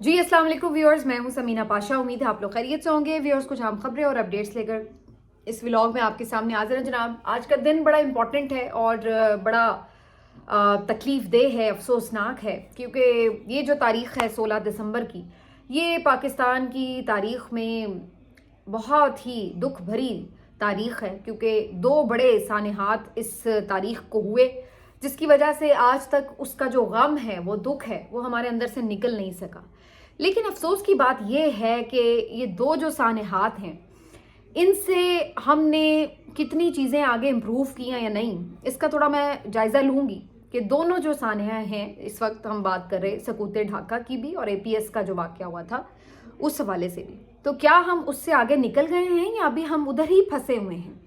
जी अस्सलाम वालेकुम व्यूअर्स, मैं हूं समीना पाशा। उम्मीद है आप लोग खैरियत से होंगे। व्यूअर्स, कुछ अहम खबरें और अपडेट्स लेकर इस व्लॉग में आपके सामने हाजिर हैं जनाब। आज का दिन बड़ा इंपॉर्टेंट है और बड़ा तकलीफ देह है, अफसोसनाक है, क्योंकि ये जो तारीख़ है 16 दिसंबर की, ये पाकिस्तान की तारीख़ में बहुत ही दुख भरी तारीख़ है, क्योंकि दो बड़े सानहात इस तारीख़ को हुए, जिसकी वजह से आज तक उसका जो गम है, वो दुख है, वो हमारे अंदर से निकल नहीं सका। लेकिन अफसोस की बात यह है कि ये दो जो सानहात हैं, इनसे हमने कितनी चीज़ें आगे इम्प्रूव की हैं या नहीं, इसका थोड़ा मैं जायज़ा लूँगी कि दोनों जो सानहा हैं, इस वक्त हम बात कर रहे सकूते ढाका की भी और APS का जो वाक़या हुआ था उस हवाले से भी, तो क्या हम उससे आगे निकल गए हैं या अभी हम उधर ही फंसे हुए हैं,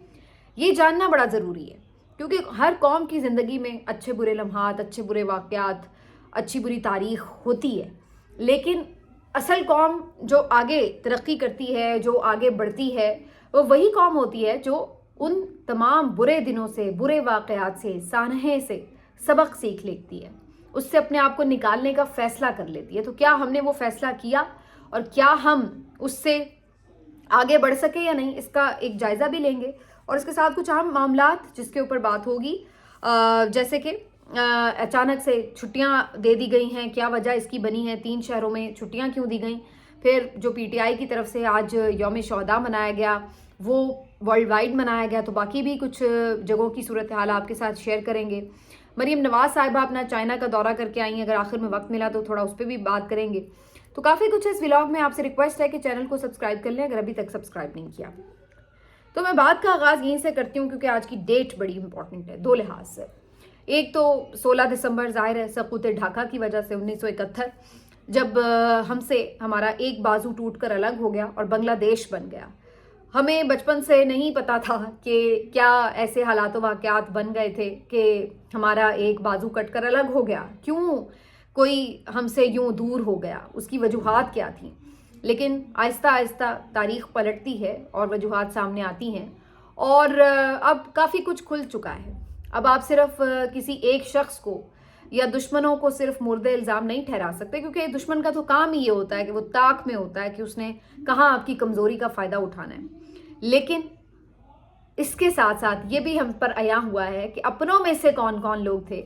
ये जानना बड़ा ज़रूरी है। क्योंकि हर कौम की ज़िंदगी में अच्छे बुरे लम्हात, अच्छे बुरे वाक़यात, अच्छी बुरी तारीख़ होती है, लेकिन असल कौम जो आगे तरक्की करती है, जो आगे बढ़ती है, वो वही कौम होती है जो उन तमाम बुरे दिनों से, बुरे वाक़यात से, सानहे से सबक सीख लेती है, उससे अपने आप को निकालने का फ़ैसला कर लेती है। तो क्या हमने वो फ़ैसला किया और क्या हम उससे आगे बढ़ सके या नहीं, इसका एक जायज़ा भी लेंगे। और इसके साथ कुछ अहम मामलात जिसके ऊपर बात होगी, जैसे कि अचानक से छुट्टियां दे दी गई हैं, क्या वजह इसकी बनी है, 3 शहरों में छुट्टियां क्यों दी गई। फिर जो PTI की तरफ से आज यौम शोहदा मनाया गया, वो वर्ल्ड वाइड मनाया गया, तो बाकी भी कुछ जगहों की सूरत हाल आपके साथ शेयर करेंगे। मरीम नवाज साहिबा अपना चाइना का दौरा करके आई हैं, अगर आखिर में वक्त मिला तो थोड़ा उस पर भी बात करेंगे। तो काफ़ी कुछ इस व्लॉग में। आपसे रिक्वेस्ट है कि चैनल को सब्सक्राइब कर लें अगर अभी तक सब्सक्राइब नहीं किया। तो मैं बात का आगाज़ यहीं से करती हूँ, क्योंकि आज की डेट बड़ी इंपॉर्टेंट है दो लिहाज से। एक तो 16 दिसंबर ज़ाहिर है सकूत ढाका की वजह से 1971, जब हमसे हमारा एक बाजू टूट कर अलग हो गया और बांग्लादेश बन गया। हमें बचपन से नहीं पता था कि क्या ऐसे हालात वाक़यात बन गए थे कि हमारा एक बाजू कट कर अलग हो गया, क्यों कोई हमसे यूं दूर हो गया, उसकी वजूहात क्या थी। लेकिन आहिस्ता आहिस्ता तारीख़ पलटती है और वजूहात सामने आती हैं, और अब काफ़ी कुछ खुल चुका है। अब आप सिर्फ किसी एक शख्स को या दुश्मनों को सिर्फ मुर्दे इल्ज़ाम नहीं ठहरा सकते, क्योंकि दुश्मन का तो काम ही ये होता है कि वो ताक में होता है कि उसने कहाँ आपकी कमज़ोरी का फ़ायदा उठाना है। लेकिन इसके साथ साथ ये भी हम पर आया हुआ है कि अपनों में से कौन कौन लोग थे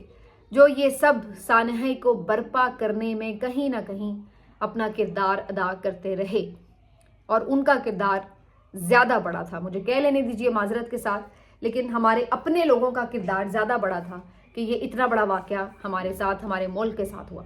जो ये सब सानहे को बर्पा करने में कहीं ना कहीं अपना किरदार अदा करते रहे, और उनका किरदार ज़्यादा बड़ा था। मुझे कह लेने दीजिए माजरत के साथ, लेकिन हमारे अपने लोगों का किरदार ज़्यादा बड़ा था कि ये इतना बड़ा वाक़या हमारे साथ, हमारे मुल्क के साथ हुआ।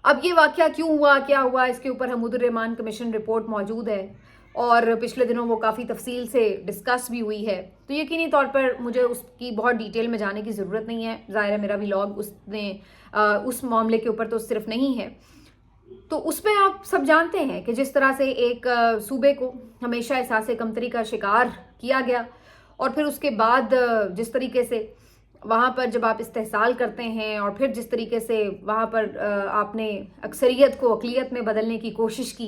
अब ये वाक़या क्यों हुआ, क्या हुआ, इसके ऊपर हमूदुर रहमान कमीशन रिपोर्ट मौजूद है और पिछले दिनों वो काफ़ी तफसील से डिस्कस भी हुई है, तो यकीनी तौर पर मुझे उसकी बहुत डिटेल में जाने की ज़रूरत नहीं है। ज़ाहिर है मेरा व्लॉग उस मामले के ऊपर तो सिर्फ नहीं है। तो उसमें आप सब जानते हैं कि जिस तरह से एक सूबे को हमेशा एहसास कमतरी का शिकार किया गया, और फिर उसके बाद जिस तरीके से वहाँ पर जब आप इस्तेहसाल करते हैं और फिर जिस तरीके से वहाँ पर आपने अक्सरियत को अक़लियत में बदलने की कोशिश की,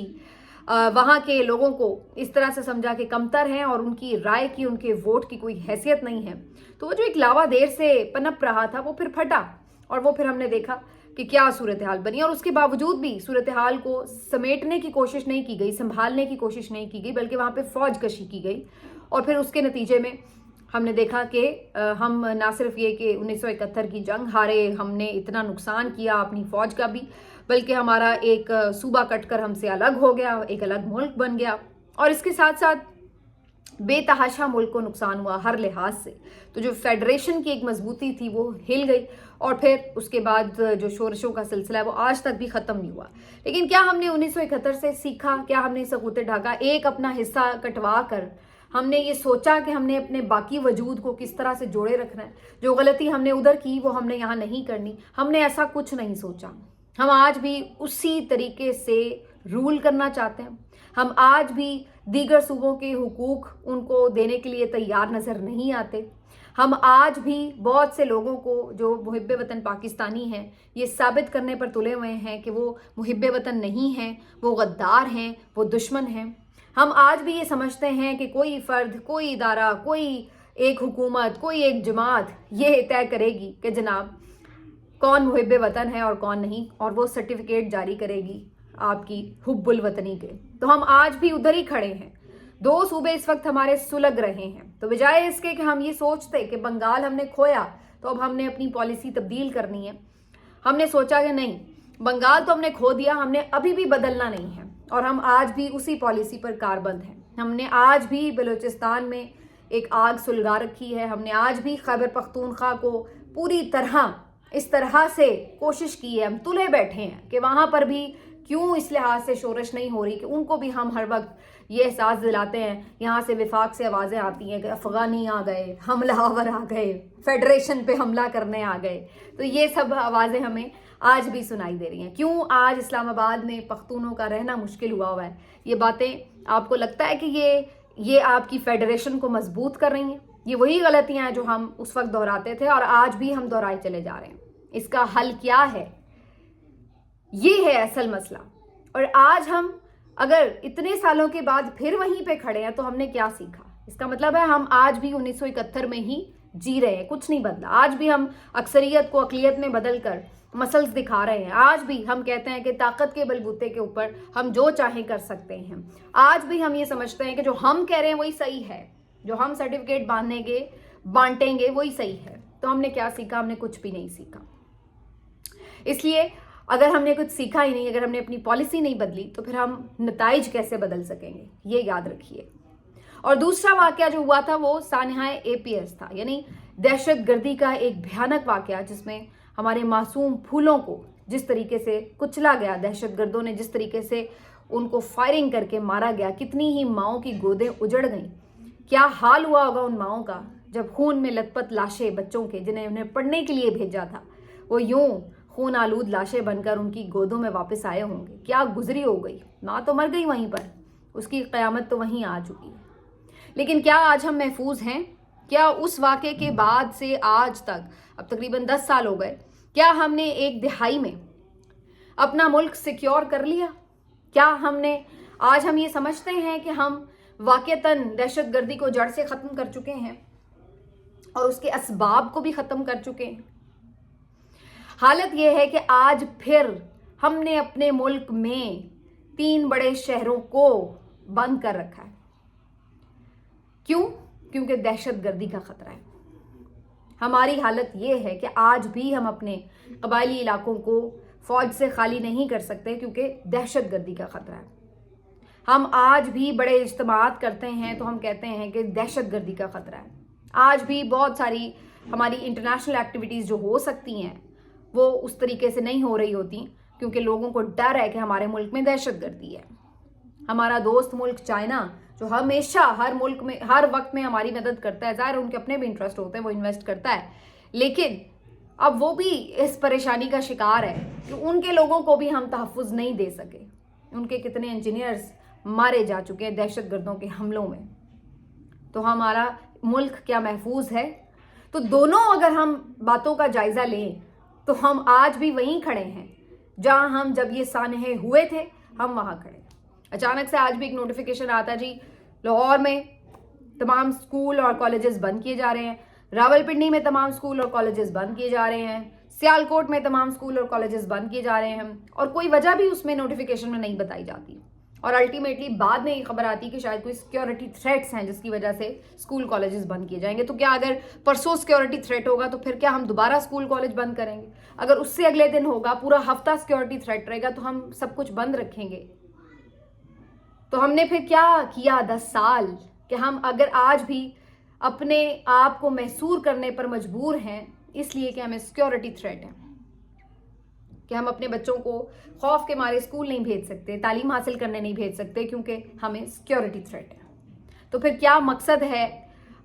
वहाँ के लोगों को इस तरह से समझा कि कमतर हैं और उनकी राय की, उनके वोट की कोई हैसियत नहीं है, तो वो जो एक लावा देर से पनप रहा था वो फिर फटा, और वो फिर हमने देखा कि क्या सूरत हाल बनी। और उसके बावजूद भी सूरत हाल को समेटने की कोशिश नहीं की गई, संभालने की कोशिश नहीं की गई, बल्कि वहाँ पे फ़ौज कशी की गई। और फिर उसके नतीजे में हमने देखा कि हम ना सिर्फ ये कि 1971 की जंग हारे, हमने इतना नुकसान किया अपनी फ़ौज का भी, बल्कि हमारा एक सूबा कट कर हमसे अलग हो गया, एक अलग मुल्क बन गया, और इसके साथ साथ बेतहाशा मुल्क को नुकसान हुआ हर लिहाज से। तो जो फेडरेशन की एक मजबूती थी वो हिल गई, और फिर उसके बाद जो शोरशों का सिलसिला है वो आज तक भी ख़त्म नहीं हुआ। लेकिन क्या हमने 1971 से सीखा? क्या हमने सकूत ढाका एक अपना हिस्सा कटवा कर हमने ये सोचा कि हमने अपने बाकी वजूद को किस तरह से जोड़े रखना है? जो गलती हमने उधर की वो हमने यहाँ नहीं करनी, हमने ऐसा कुछ नहीं सोचा। हम आज भी उसी तरीके से रूल करना चाहते हैं। हम आज भी दीगर सूबों के हुकूक उनको देने के लिए तैयार नज़र नहीं आते। हम आज भी बहुत से लोगों को जो मुहिब्बे वतन पाकिस्तानी हैं, ये साबित करने पर तुले हुए हैं कि वो मुहिब्बे वतन नहीं हैं, वो गद्दार हैं, वो दुश्मन हैं। हम आज भी ये समझते हैं कि कोई फ़र्द, कोई इदारा, कोई एक हुकूमत, कोई एक जमात ये तय करेगी कि जनाब कौन मुहिब वतन है और कौन नहीं, और वो सर्टिफिकेट जारी करेगी आपकी हुब्बुल वतनी के। तो हम आज भी उधर ही खड़े हैं। 2 सूबे इस वक्त हमारे सुलग रहे हैं। तो बजाय इसके कि हम ये सोचते कि बंगाल हमने खोया तो अब हमने अपनी पॉलिसी तब्दील करनी है, हमने सोचा कि नहीं, बंगाल तो हमने खो दिया, हमने अभी भी बदलना नहीं है, और हम आज भी उसी पॉलिसी पर कारबंद हैं। हमने आज भी बलूचिस्तान में एक आग सुलगा रखी है। हमने आज भी खैबर पख्तूनख्वा को पूरी तरह इस तरह से कोशिश की है, हम तुले बैठे हैं कि वहाँ पर भी क्यों इस लिहाज से शोरश नहीं हो रही कि उनको भी हम हर वक्त ये एहसास दिलाते हैं। यहाँ से विफाक से आवाज़ें आती हैं कि अफ़गानी आ गए, हमलावर आ गए, फेडरेशन पे हमला करने आ गए। तो ये सब आवाज़ें हमें आज भी सुनाई दे रही हैं। क्यों आज इस्लामाबाद में पख्तूनों का रहना मुश्किल हुआ है? ये बातें आपको लगता है कि ये आपकी फेडरेशन को मजबूत कर रही हैं? ये वही गलतियाँ हैं जो हम उस वक्त दोहराते थे और आज भी हम दोहराए चले जा रहे हैं। इसका हल क्या है? ये है असल मसला। और आज हम अगर इतने सालों के बाद फिर वहीं पे खड़े हैं तो हमने क्या सीखा? इसका मतलब है हम आज भी 1971 में ही जी रहे हैं, कुछ नहीं बदला। आज भी हम अक्सरियत को अक़लियत में बदल कर मसल्स दिखा रहे हैं। आज भी हम कहते हैं कि ताकत के बलबूते के ऊपर हम जो चाहें कर सकते हैं। आज भी हम ये समझते हैं कि जो हम कह रहे हैं वही सही है, जो हम सर्टिफिकेट बांटेंगे वही सही है। तो हमने क्या सीखा? हमने कुछ भी नहीं सीखा। इसलिए अगर हमने कुछ सीखा ही नहीं, अगर हमने अपनी पॉलिसी नहीं बदली, तो फिर हम नताइज कैसे बदल सकेंगे? ये याद रखिए। और दूसरा वाकया जो हुआ था वो सानिहाए APS था, यानी दहशतगर्दी का एक भयानक वाकया, जिसमें हमारे मासूम फूलों को जिस तरीके से कुचला गया, दहशतगर्दों ने जिस तरीके से उनको फायरिंग करके मारा गया, कितनी ही माओं की गोदें उजड़ गईं। क्या हाल हुआ होगा उन माओं का जब खून में लथपथ लाशें बच्चों के, जिन्हें उन्हें पढ़ने के लिए भेजा था, वो यूं खून आलूद लाशें बनकर उनकी गोदों में वापस आए होंगे। क्या गुजरी हो गई? माँ तो मर गई वहीं पर, उसकी क़यामत तो वहीं आ चुकी है। लेकिन क्या आज हम महफूज हैं? क्या उस वाक़े के बाद से आज तक, अब तकरीबन 10 साल हो गए, क्या हमने 1 दिहाई में अपना मुल्क सिक्योर कर लिया? क्या आज हम ये समझते हैं कि हम वाक़तन दहशतगर्दी को जड़ से ख़त्म कर चुके हैं और उसके असबाब को भी ख़त्म कर चुके हैं? हालत यह है कि आज फिर हमने अपने मुल्क में 3 बड़े शहरों को बंद कर रखा है। क्यों? क्योंकि दहशतगर्दी का खतरा है। हमारी हालत यह है कि आज भी हम अपने कबायली इलाकों को फौज से खाली नहीं कर सकते क्योंकि दहशतगर्दी का खतरा है। हम आज भी बड़े इज्तिमात करते हैं तो हम कहते हैं कि दहशतगर्दी का खतरा है। आज भी बहुत सारी हमारी इंटरनेशनल एक्टिविटीज़ जो हो सकती हैं वो उस तरीके से नहीं हो रही होती क्योंकि लोगों को डर है कि हमारे मुल्क में दहशतगर्दी है। हमारा दोस्त मुल्क चाइना, जो हमेशा हर मुल्क में हर वक्त में हमारी मदद करता है, ज़ाहिर उनके अपने भी इंटरेस्ट होते हैं, वो इन्वेस्ट करता है, लेकिन अब वो भी इस परेशानी का शिकार है कि उनके लोगों को भी हम तहफ़्फ़ुज़ नहीं दे सके। उनके कितने इंजीनियर्स मारे जा चुके हैं दहशतगर्दों के हमलों में। तो हमारा मुल्क क्या महफूज है? तो दोनों अगर हम बातों का जायज़ा लें तो हम आज भी वहीं खड़े हैं जहां हम जब ये सानहे हुए थे, हम वहां खड़े। अचानक से आज भी एक नोटिफिकेशन आता जी, लाहौर में तमाम स्कूल और कॉलेजेस बंद किए जा रहे हैं, रावलपिंडी में तमाम स्कूल और कॉलेजेस बंद किए जा रहे हैं, सियालकोट में तमाम स्कूल और कॉलेजेस बंद किए जा रहे हैं, और कोई वजह भी उसमें नोटिफिकेशन में नहीं बताई जाती। और अल्टीमेटली बाद में ये खबर आती कि शायद कोई सिक्योरिटी थ्रेट्स हैं जिसकी वजह से स्कूल कॉलेजेस बंद किए जाएंगे। तो क्या अगर परसों सिक्योरिटी थ्रेट होगा तो फिर क्या हम दोबारा स्कूल कॉलेज बंद करेंगे? अगर उससे अगले दिन होगा, पूरा हफ्ता सिक्योरिटी थ्रेट रहेगा, तो हम सब कुछ बंद रखेंगे? तो हमने फिर क्या किया 10 साल कि हम अगर आज भी अपने आप को महसूर करने पर मजबूर हैं इसलिए कि हमें सिक्योरिटी थ्रेट है, कि हम अपने बच्चों को खौफ के मारे स्कूल नहीं भेज सकते, तालीम हासिल करने नहीं भेज सकते क्योंकि हमें सिक्योरिटी थ्रेट है। तो फिर क्या मकसद है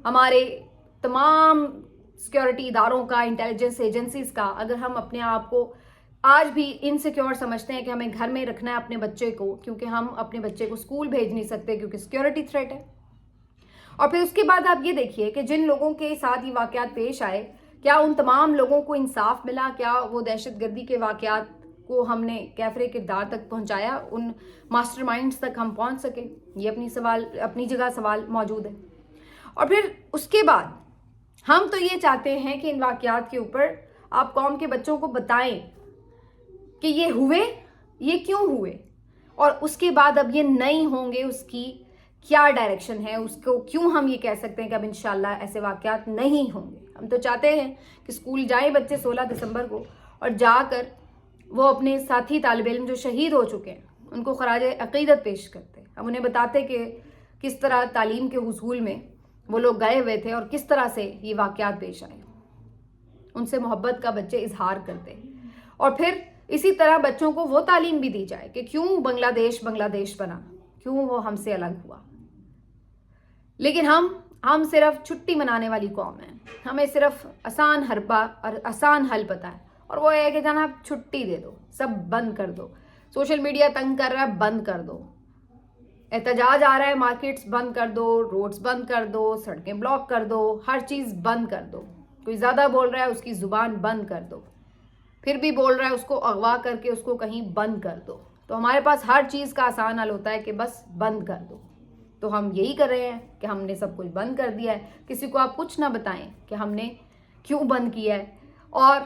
हमारे तमाम सिक्योरिटी इदारों का, इंटेलिजेंस एजेंसीज का, अगर हम अपने आप को आज भी इनसिक्योर समझते हैं कि हमें घर में रखना है अपने बच्चे को क्योंकि हम अपने बच्चे को स्कूल भेज नहीं सकते क्योंकि सिक्योरिटी थ्रेट है? और फिर उसके बाद आप ये देखिए कि जिन लोगों के साथ ये वाकयात पेश आए, क्या उन तमाम लोगों को इंसाफ मिला? क्या वो दहशतगर्दी के वाकयात को हमने कैफरे किरदार तक पहुंचाया, उन मास्टरमाइंड्स तक हम पहुंच सके? ये अपनी जगह सवाल मौजूद है। और फिर उसके बाद हम तो ये चाहते हैं कि इन वाकयात के ऊपर آپ قوم کے بچوں کو بتائیں کہ یہ ہوئے، یہ کیوں ہوئے، اور اس کے بعد اب یہ نہیں ہوں گے، اس کی کیا ڈائریکشن ہے، اس کو کیوں ہم یہ کہہ سکتے ہیں کہ اب انشاءاللہ ایسے واقعات نہیں ہوں گے۔ ہم تو چاہتے ہیں کہ اسکول جائیں بچے 16 دسمبر کو، اور جا کر وہ اپنے ساتھی طالب علم جو شہید ہو چکے ہیں ان کو خراج عقیدت پیش کرتے، ہم انہیں بتاتے کہ کس طرح تعلیم کے حصول میں وہ لوگ گئے ہوئے تھے اور کس طرح سے یہ واقعات پیش آئے، ان سے محبت کا بچے اظہار کرتے، اور پھر اسی طرح بچوں کو وہ تعلیم بھی دی جائے کہ کیوں بنگلہ دیش بنا، کیوں وہ ہم سے الگ ہوا۔ لیکن ہم صرف چھٹی منانے والی قوم ہیں، ہمیں صرف آسان حربہ اور آسان حل پتہ ہے، اور وہ ہے کہ جناب چھٹی دے دو، سب بند کر دو، سوشل میڈیا تنگ کر رہا ہے بند کر دو، احتجاج آ رہا ہے مارکیٹس بند کر دو، روڈز بند کر دو، سڑکیں بلاک کر دو، ہر چیز بند کر دو، کوئی زیادہ بول رہا ہے اس کی زبان بند کر دو، پھر بھی بول رہا ہے اس کو اغوا کر کے اس کو کہیں بند کر دو۔ تو ہمارے پاس ہر چیز کا آسان حل ہوتا ہے کہ بس بند کر دو، تو ہم یہی کر رہے ہیں کہ ہم نے سب کچھ بند کر دیا ہے۔ کسی کو آپ کچھ نہ بتائیں کہ ہم نے کیوں بند کیا ہے، اور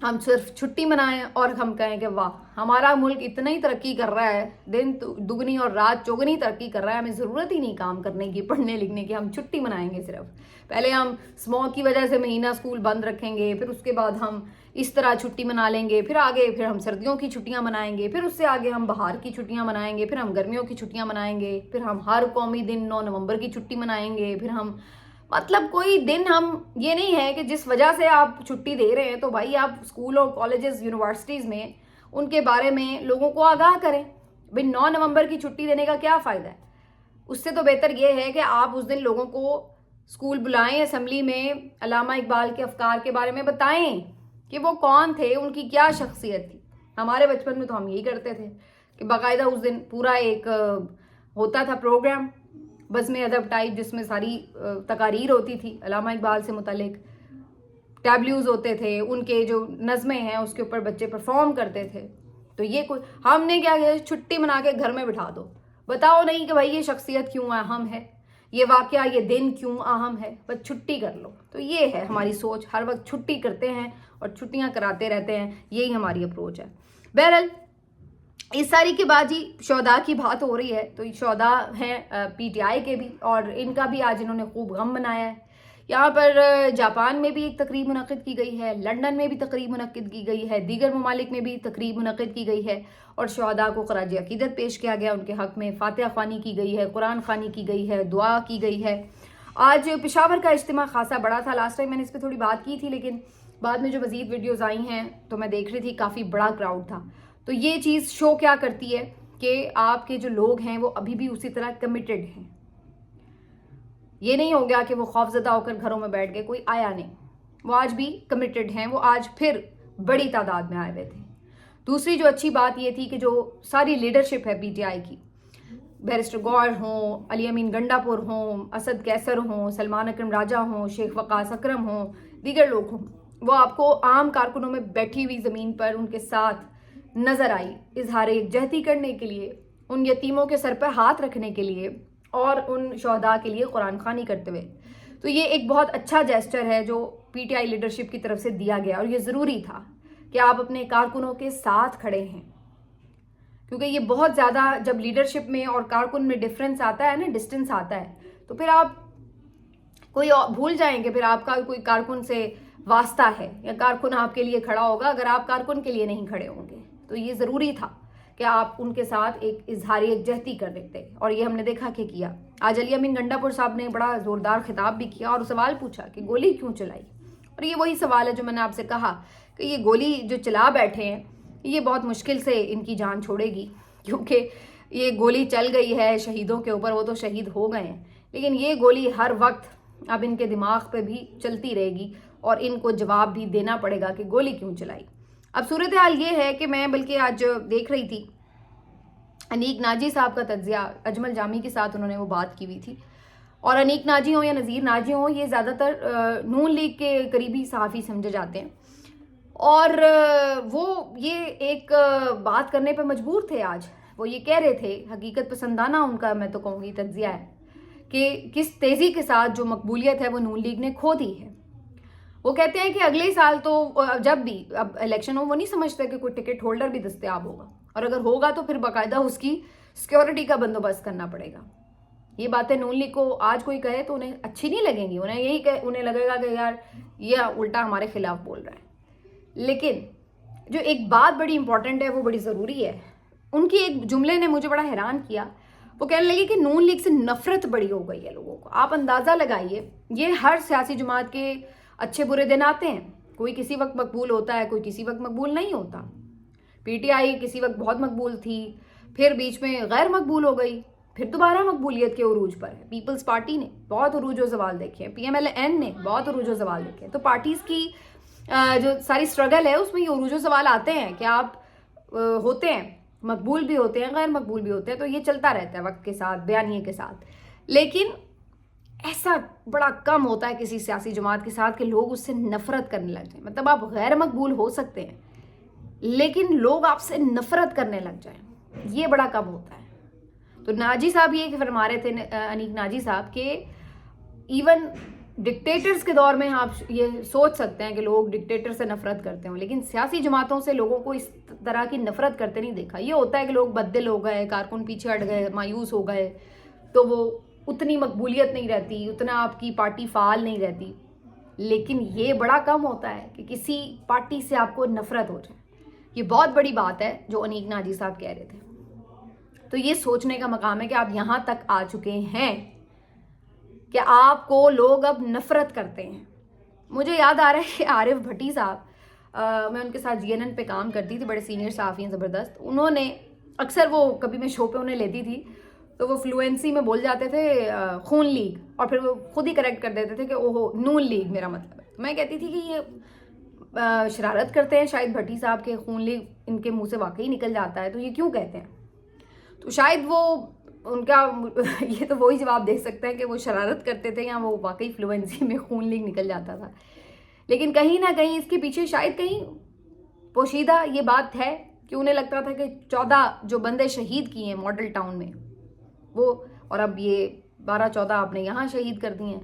ہم صرف چھٹی منائیں اور ہم کہیں کہ واہ ہمارا ملک اتنا ہی ترقی کر رہا ہے، دن دگنی اور رات چوگنی ترقی کر رہا ہے، ہمیں ضرورت ہی نہیں کام کرنے کی، پڑھنے لکھنے کی، ہم چھٹی منائیں گے صرف۔ پہلے ہم اسموگ کی وجہ سے مہینہ اسکول بند رکھیں گے، پھر اس کے بعد ہم اس طرح چھٹی منا لیں گے، پھر آگے پھر ہم سردیوں کی چھٹیاں منائیں گے، پھر اس سے آگے ہم بہار کی چھٹیاں منائیں گے، پھر ہم گرمیوں کی چھٹیاں منائیں گے، پھر ہم ہر قومی دن 9 نومبر کی چھٹی منائیں گے، پھر ہم مطلب کوئی دن ہم یہ نہیں ہے کہ جس وجہ سے آپ چھٹی دے رہے ہیں تو بھائی آپ اسکول اور کالجز یونیورسٹیز میں ان کے بارے میں لوگوں کو آگاہ کریں۔ بھائی 9 نومبر کی چھٹی دینے کا کیا فائدہ ہے؟ اس سے تو بہتر یہ ہے کہ آپ اس دن لوگوں کو اسکول بلائیں، اسمبلی میں علامہ اقبال کے افکار کے بارے میں بتائیں کہ وہ کون تھے، ان کی کیا شخصیت تھی۔ ہمارے بچپن میں تو ہم یہی کرتے تھے کہ باقاعدہ اس دن پورا ایک ہوتا تھا پروگرام بزم ادب ٹائپ، جس میں ساری تقاریر ہوتی تھی علامہ اقبال سے متعلق، ٹیبلیوز ہوتے تھے، ان کے جو نظمیں ہیں اس کے اوپر بچے پرفارم کرتے تھے۔ تو یہ کوئی ہم نے کیا کیا، چھٹی منا کے گھر میں بٹھا دو، بتاؤ نہیں کہ بھائی یہ شخصیت کیوں اہم ہے، یہ واقعہ یہ دن کیوں اہم ہے، بس چھٹی کر لو۔ تو یہ ہے ہماری سوچ، ہر وقت چھٹی کرتے ہیں اور چھٹیاں کراتے رہتے ہیں، یہی ہماری اپروچ ہے۔ بہرحال اس ساری کے بعد جی شہداء کی بات ہو رہی ہے، تو شہداء ہیں پی ٹی آئی کے بھی، اور ان کا بھی آج انہوں نے خوب غم منایا ہے۔ یہاں پر جاپان میں بھی ایک تقریب منعقد کی گئی ہے، لندن میں بھی تقریب منعقد کی گئی ہے، دیگر ممالک میں بھی تقریب منعقد کی گئی ہے، اور شہداء کو خراج عقیدت پیش کیا گیا، ان کے حق میں فاتحہ خوانی کی گئی ہے، قرآن خوانی کی گئی ہے، دعا کی گئی ہے۔ آج پشاور کا اجتماع خاصا بڑا تھا، لاسٹ ٹائم میں نے اس پہ تھوڑی بات کی تھی، لیکن بعد میں جو مزید ویڈیوز آئی ہیں تو میں دیکھ رہی تھی کافی بڑا کراؤڈ تھا۔ تو یہ چیز شو کیا کرتی ہے کہ آپ کے جو لوگ ہیں وہ ابھی بھی اسی طرح کمیٹڈ ہیں، یہ نہیں ہو گیا کہ وہ خوف زدہ ہو کر گھروں میں بیٹھ گئے، کوئی آیا نہیں، وہ آج بھی کمیٹڈ ہیں، وہ آج پھر بڑی تعداد میں آئے ہوئے تھے۔ دوسری جو اچھی بات یہ تھی کہ جو ساری لیڈرشپ ہے پی ٹی آئی کی، بیرسٹر گور ہوں، علی امین گنڈا پور ہوں، اسد کیسر ہوں، سلمان اکرم راجہ ہوں، شیخ وقاص اکرم ہوں، دیگر لوگ ہوں، وہ آپ کو عام کارکنوں میں بیٹھی ہوئی زمین پر ان کے ساتھ نظر آئی، اظہار یکجہتی کرنے کے لیے، ان یتیموں کے سر پہ ہاتھ رکھنے کے لیے، اور ان شہداء کے لیے قرآن خوانی کرتے ہوئے۔ تو یہ ایک بہت اچھا جیسچر ہے جو پی ٹی آئی لیڈرشپ کی طرف سے دیا گیا، اور یہ ضروری تھا کہ آپ اپنے کارکنوں کے ساتھ کھڑے ہیں، کیونکہ یہ بہت زیادہ جب لیڈرشپ میں اور کارکن میں ڈفرینس آتا ہے نا، ڈسٹینس آتا ہے، تو پھر آپ کوئی بھول جائیں کہ پھر آپ کا کوئی کارکن سے واسطہ ہے یا کارکن آپ کے لیے کھڑا ہوگا اگر آپ کارکن کے لیے نہیں کھڑے ہوں گے۔ تو یہ ضروری تھا کہ آپ ان کے ساتھ ایک اظہار یکجہتی کر دیتے، اور یہ ہم نے دیکھا کہ کیا۔ آج علی امین گنڈا پور صاحب نے بڑا زوردار خطاب بھی کیا اور سوال پوچھا کہ گولی کیوں چلائی، اور یہ وہی سوال ہے جو میں نے آپ سے کہا کہ یہ گولی جو چلا بیٹھے ہیں یہ بہت مشکل سے ان کی جان چھوڑے گی، کیونکہ یہ گولی چل گئی ہے شہیدوں کے اوپر، وہ تو شہید ہو گئے ہیں، لیکن یہ گولی ہر وقت اب ان کے دماغ پہ بھی چلتی رہے گی، اور ان کو جواب بھی دینا پڑے گا کہ گولی کیوں چلائی۔ اب صورتحال یہ ہے کہ میں بلکہ آج دیکھ رہی تھی انیک ناجی صاحب کا تجزیہ، اجمل جامی کے ساتھ انہوں نے وہ بات کی ہوئی تھی، اور انیک ناجی ہوں یا نذیر ناجی ہوں یہ زیادہ تر نون لیگ کے قریبی صحافی سمجھے جاتے ہیں، اور وہ یہ ایک بات کرنے پہ مجبور تھے آج، وہ یہ کہہ رہے تھے، حقیقت پسندانہ ان کا میں تو کہوں گی تجزیہ ہے، کہ کس تیزی کے ساتھ جو مقبولیت ہے وہ نون لیگ نے کھو دی ہے۔ वो कहते हैं कि अगले ही साल तो जब भी अब इलेक्शन हो, वो नहीं समझते कि कोई टिकट होल्डर भी दस्तयाब होगा, और अगर होगा तो फिर बाकायदा उसकी सिक्योरिटी का बंदोबस्त करना पड़ेगा। ये बातें नून लीग को आज कोई कहे तो उन्हें अच्छी नहीं लगेंगी, उन्हें लगेगा कि यार ये उल्टा हमारे खिलाफ बोल रहा है। लेकिन जो एक बात बड़ी इंपॉर्टेंट है, वो बड़ी ज़रूरी है, उनकी एक जुमले ने मुझे बड़ा हैरान किया। वो कहने लगे कि नून लीग से नफरत बड़ी हो गई है लोगों को। आप अंदाज़ा लगाइए, ये हर सियासी जमात के अच्छे बुरे दिन आते हैं, कोई किसी वक्त मकबूल होता है, कोई किसी वक्त मकबूल नहीं होता। पीटीआई किसी वक्त बहुत मकबूल थी, फिर बीच में गैर मकबूल हो गई, फिर दोबारा मकबूलियत के उरूज पर है। पीपल्स पार्टी ने बहुत उरूज व ज़वाल देखे हैं, PMLN ने बहुत उरूज व ज़वाल देखे हैं। तो पार्टीज़ की जो सारी स्ट्रगल है उसमें ये उरूज व ज़वाल आते हैं कि आप होते हैं, मकबूल भी होते हैं, गैर मकबूल भी होते हैं। तो ये चलता रहता है वक्त के साथ, बयानिए के साथ। लेकिन ऐसा बड़ा कम होता है किसी सियासी जमात के साथ कि लोग उससे नफरत करने लग जाएं। मतलब आप गैर मकबूल हो सकते हैं, लेकिन लोग आपसे नफरत करने लग जाएं, ये बड़ा कम होता है। तो नाजी साहब ये फरमा रहे थे, अनीक नाजी साहब, के इवन डिक्टेटर्स के दौर में आप ये सोच सकते हैं कि लोग डिक्टेटर से नफरत करते हों, लेकिन सियासी जमातों से लोगों को इस तरह की नफरत करते नहीं देखा। ये होता है कि लोग बददिल हो गए, कारकुन पीछे हट गए, मायूस हो गए, तो वो उतनी मकबूलियत नहीं रहती, उतना आपकी पार्टी फाल नहीं रहती। लेकिन ये बड़ा कम होता है कि किसी पार्टी से आपको नफरत हो जाए। ये बहुत बड़ी बात है जो अनीक नाजी साहब कह रहे थे। तो ये सोचने का मकाम है कि आप यहाँ तक आ चुके हैं कि आपको लोग अब नफरत करते हैं। मुझे याद आ रहा है कि आरिफ भट्टी साहब, मैं उनके साथ GNN पे काम करती थी, बड़े सीनियर साफ़ी हैं ज़बरदस्त। उन्होंने अक्सर, वो कभी मैं शो पे उन्हें लेती थी तो वो फ्लुएंसी में बोल जाते थे खून लीग, और फिर वो खुद ही करेक्ट कर देते थे कि ओहो नून लीग मेरा मतलब है। तो मैं कहती थी कि ये शरारत करते हैं शायद भट्टी साहब के, खून लीग इनके मुंह से वाकई निकल जाता है, तो ये क्यों कहते हैं? तो शायद वो उनका ये तो वही जवाब दे सकते हैं कि वो शरारत करते थे या वो वाकई फ्लुएंसी में खून लीग निकल जाता था। लेकिन कहीं ना कहीं इसके पीछे शायद कहीं पोशीदा ये बात है कि उन्हें लगता था कि 14 जो बंदे शहीद किए हैं मॉडल टाउन में वो, और अब ये 12-14 आपने यहाँ शहीद कर दिए हैं,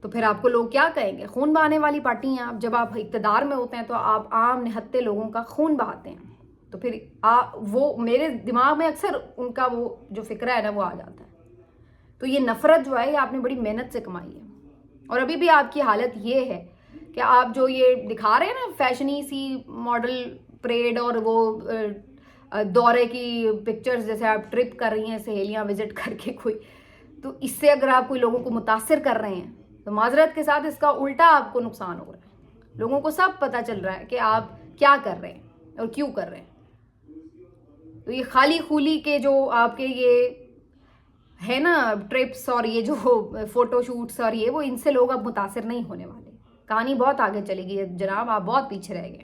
तो फिर आपको लोग क्या कहेंगे? खून बहाने वाली पार्टी हैं आप। जब आप इक़्तिदार में होते हैं तो आप आम निहत्ते लोगों का खून बहाते हैं। तो फिर वो मेरे दिमाग में अक्सर उनका वो जो फिक्र है ना वो आ जाता है। तो ये नफ़रत जो है ये आपने बड़ी मेहनत से कमाई है, और अभी भी आपकी हालत ये है कि आप जो ये दिखा रहे हैं ना फैशनी सी मॉडल परेड और वो दौरे की पिक्चर्स, जैसे आप ट्रिप कर रही हैं सहेलियां विजिट करके कोई, तो इससे अगर आप कोई लोगों को मुतासिर कर रहे हैं तो माजरत के साथ इसका उल्टा आपको नुकसान हो रहा है। लोगों को सब पता चल रहा है कि आप क्या कर रहे हैं और क्यों कर रहे हैं। तो ये खाली खूली के जो आपके ये है ना ट्रिप्स और ये जो फोटो शूट्स और ये वो, इनसे लोग अब मुतासिर नहीं होने वाले। कहानी बहुत आगे चलेगी जनाब, आप बहुत पीछे रह गए।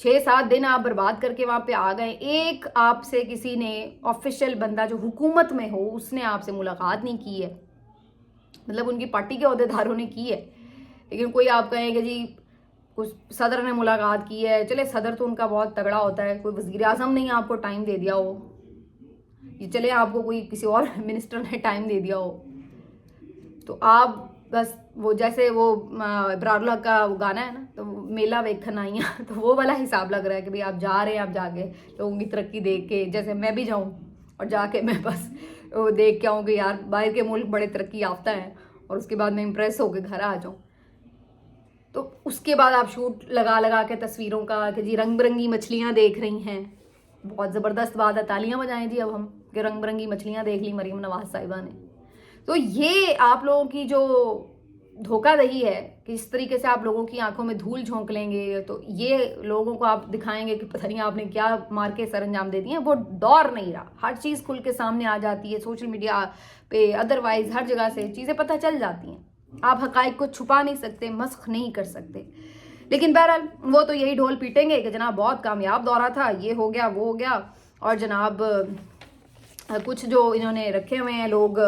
6-7 दिन आप बर्बाद करके वहाँ पे आ गए। एक आपसे किसी ने ऑफिशियल बंदा जो हुकूमत में हो उसने आपसे मुलाकात नहीं की है, मतलब उनकी पार्टी के अहदेदारों ने की है, लेकिन कोई आप कहें कि जी कुछ सदर ने मुलाकात की है। चले सदर तो उनका बहुत तगड़ा होता है, कोई वज़ीर आज़म ने आपको टाइम दे दिया हो, ये चले आपको कोई किसी और मिनिस्टर ने टाइम दे दिया हो, तो आप बस वो जैसे वो इब्रारुल हक का वो गाना है ना, तो मेला वेखन आइयाँ, तो वो वाला हिसाब लग रहा है कि भाई आप जा रहे हैं, आप जाके लोगों की तरक्की देख के, जैसे मैं भी जाऊँ और जाके मैं बस वो देख के आऊँ कि यार बाहर के मुल्क बड़े तरक्की याफ्ता हैं, और उसके बाद मैं इम्प्रेस होकर घर आ जाऊँ। तो उसके बाद आप शूट लगा लगा के तस्वीरों का कि जी रंग बिरंगी मछलियाँ देख रही हैं, बहुत ज़बरदस्त बात है, तालियाँ बजाएं जी अब हम कि रंग बिरंगी मछलियाँ देख ली मरीम नवाज साहिबा ने। तो ये आप लोगों की जो धोखाधड़ी है कि इस तरीके से आप लोगों की आंखों में धूल झोंक लेंगे, तो ये लोगों को आप दिखाएंगे कि पता नहीं आपने क्या मार के सर अंजाम दे दिए। वो दौर नहीं रहा, हर चीज़ खुल के सामने आ जाती है सोशल मीडिया पे, अदरवाइज हर जगह से चीज़ें पता चल जाती हैं। आप हकाइक को छुपा नहीं सकते, मस्ख नहीं कर सकते। लेकिन बहरहाल वो तो यही ढोल पीटेंगे कि जनाब बहुत कामयाब दौरा था, ये हो गया वो हो गया, और जनाब कुछ जो इन्होंने रखे हुए हैं लोग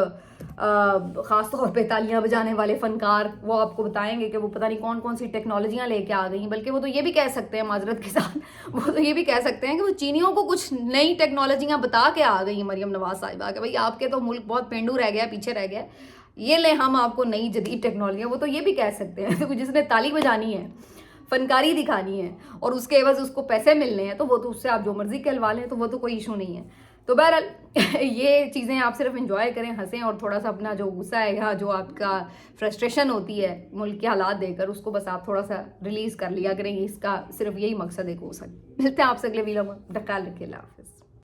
ख़ास तौर पे तालियां बजाने वाले फ़नकार, वो आपको बताएंगे कि वो पता नहीं कौन कौन सी टेक्नोलॉजियां लेके आ गई। बल्कि वो तो ये भी कह सकते हैं माजरत के साथ, वो तो ये भी कह सकते हैं कि वो चीनियों को कुछ नई टेक्नोलॉजियां बता के आ गई मरीम नवाज साहिबा कि भाई आपके तो मुल्क बहुत पेंडू रह गया, पीछे रह गया, یہ لیں ہم آپ کو نئی جدید ٹیکنالوجیاں، وہ تو یہ بھی کہہ سکتے ہیں تو جس نے تالی بجانی ہے، فنکاری دکھانی ہے اور اس کے عوض اس کو پیسے ملنے ہیں، تو وہ تو اس سے آپ جو مرضی کہلوا لیں، تو وہ تو کوئی ایشو نہیں ہے. تو بہرحال یہ چیزیں آپ صرف انجوائے کریں، ہنسیں، اور تھوڑا سا اپنا جو غصہ ہے یا جو آپ کا فرسٹریشن ہوتی ہے ملک کے حالات دے کر، اس کو بس آپ تھوڑا سا ریلیز کر لیا کریں. اس کا صرف یہی مقصد ہے کہ ہو سکے. ملتے ہیں آپ سے اگلے ویڈیو میں. خیال رکھیے. اللہ حافظ.